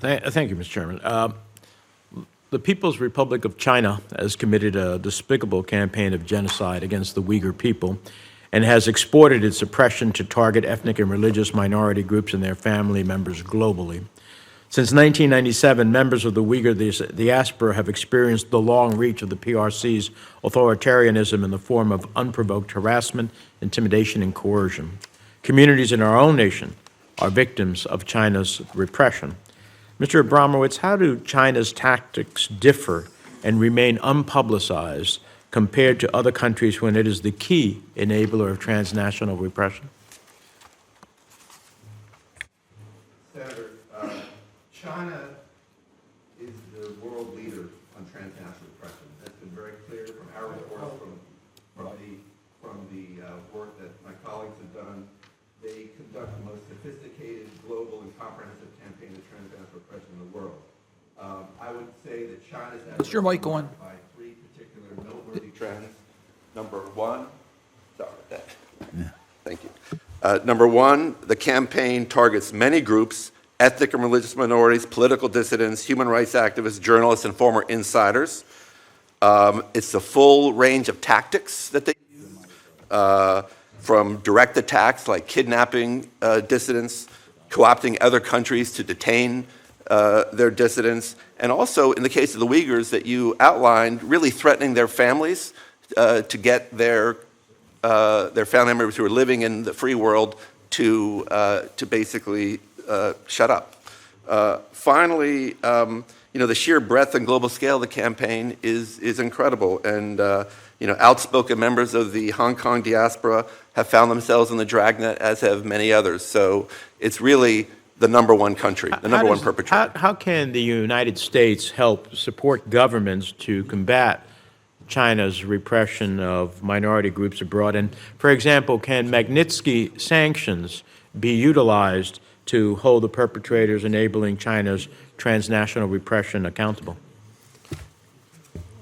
Thank you, Mr. Chairman. The People's Republic of China has committed a despicable campaign of genocide against the Uyghur people and has exported its oppression to target ethnic and religious minority groups and their family members globally. Since 1997, members of the Uyghur diaspora have experienced the long reach of the PRC's authoritarianism in the form of unprovoked harassment, intimidation, and coercion. Communities in our own nation are victims of China's repression. Mr. Abramowitz, how do China's tactics differ and remain unpublicized compared to other countries when it is the key enabler of transnational repression? Senator, China is the world leader on transnational repression. That's been very clear from our reports, from the work that my colleagues have done. They conduct the most sophisticated, global, and comprehensive campaign of transnational repression in the world. I would say that China's efforts Is your mic on? by three particular noteworthy trends. Number one, sorry about that. Yeah. Thank you. Number one, the campaign targets many groups, ethnic and religious minorities, political dissidents, human rights activists, journalists, and former insiders. It's the full range of tactics that they use, from direct attacks like kidnapping dissidents, co-opting other countries to detain their dissidents, and also, in the case of the Uyghurs that you outlined, really threatening their families to get their family members who are living in the free world to basically shut up. Finally, the sheer breadth and global scale of the campaign is incredible, and outspoken members of the Hong Kong diaspora have found themselves in the dragnet, as have many others. So it's really the number one country, the number one perpetrator. How can the United States help support governments to combat China's repression of minority groups abroad? And, for example, can Magnitsky sanctions be utilized to hold the perpetrators enabling China's transnational repression accountable?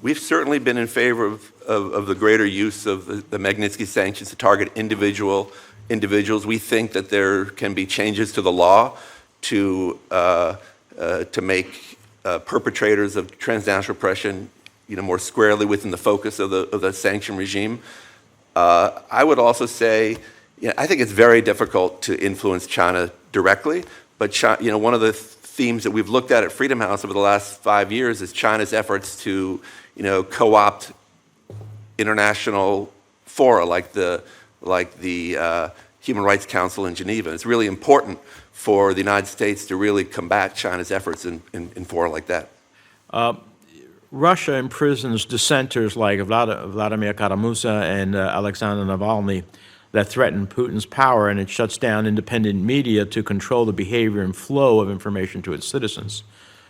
We've certainly been in favor of the greater use of the Magnitsky sanctions to target individuals. We think that there can be changes to the law to make perpetrators of transnational repression more squarely within the focus of the sanction regime. I would also say, I think it's very difficult to influence China directly, but one of the themes that we've looked at Freedom House over the last 5 years is China's efforts to co-opt international fora like the Human Rights Council in Geneva. It's really important for the United States to really combat China's efforts in fora like that. Russia imprisons dissenters like Vladimir Kara-Murza and Alexander Navalny that threaten Putin's power, and it shuts down independent media to control the behavior and flow of information to its citizens.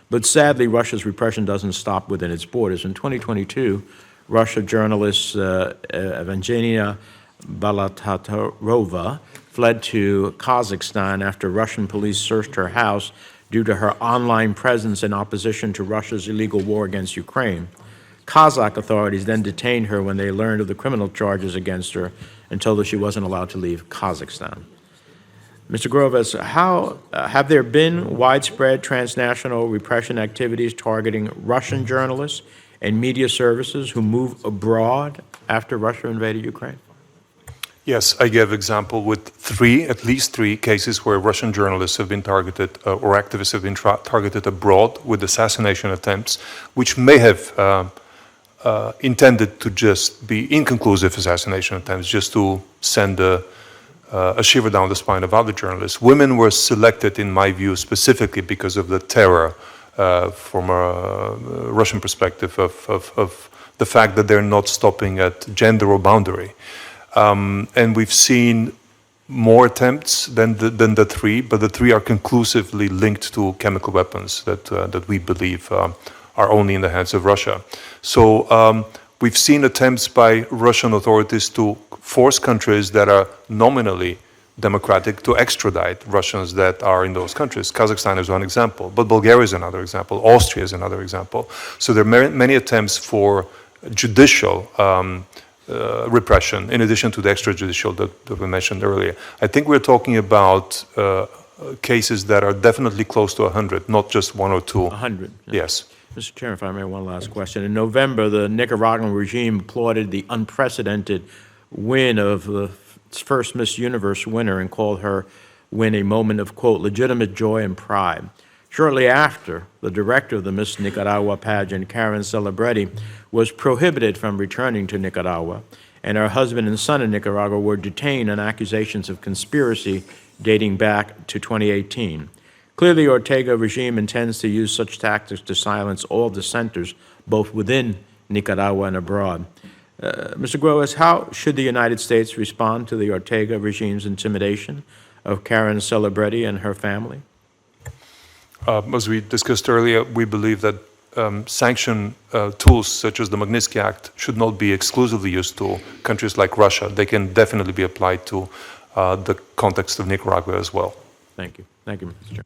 But sadly, Russia's repression doesn't stop within its borders. In 2022, Russia journalist Evgenia Balatarova fled to Kazakhstan after Russian police searched her house due to her online presence in opposition to Russia's illegal war against Ukraine. Kazakh authorities then detained her when they learned of the criminal charges against her and told her she wasn't allowed to leave Kazakhstan. Mr. Groves, have there been widespread transnational repression activities targeting Russian journalists and media services who move abroad after Russia invaded Ukraine? Yes, I gave example with at least three cases where Russian journalists have been targeted or activists have been targeted abroad with assassination attempts, which may have intended to just be inconclusive assassination attempts, just to send a shiver down the spine of other journalists. Women were selected, in my view, specifically because of the terror from a Russian perspective of the fact that they're not stopping at gender or boundary. And we've seen more attempts than the three, but the three are conclusively linked to chemical weapons that we believe are only in the hands of Russia. So we've seen attempts by Russian authorities to force countries that are nominally democratic to extradite Russians that are in those countries. Kazakhstan is one example, but Bulgaria is another example. Austria is another example. So there are many attempts for judicial repression, in addition to the extrajudicial that we mentioned earlier. I think we're talking about cases that are definitely close to 100, not just one or two. 100. Yes. Mr. Chairman, if I may, one last question. In November, the Nicaraguan regime applauded the unprecedented win of the first Miss Universe winner and called her win a moment of, quote, legitimate joy and pride. Shortly after, the director of the Miss Nicaragua pageant, Karen Celebretti, was prohibited from returning to Nicaragua, and her husband and son in Nicaragua were detained on accusations of conspiracy dating back to 2018. Clearly, Ortega regime intends to use such tactics to silence all dissenters, both within Nicaragua and abroad. Mr. Groves, how should the United States respond to the Ortega regime's intimidation of Karen Celebretti and her family? As we discussed earlier, we believe that sanction tools such as the Magnitsky Act should not be exclusively used to countries like Russia. They can definitely be applied to the context of Nicaragua as well. Thank you. Thank you, Mr. Chairman.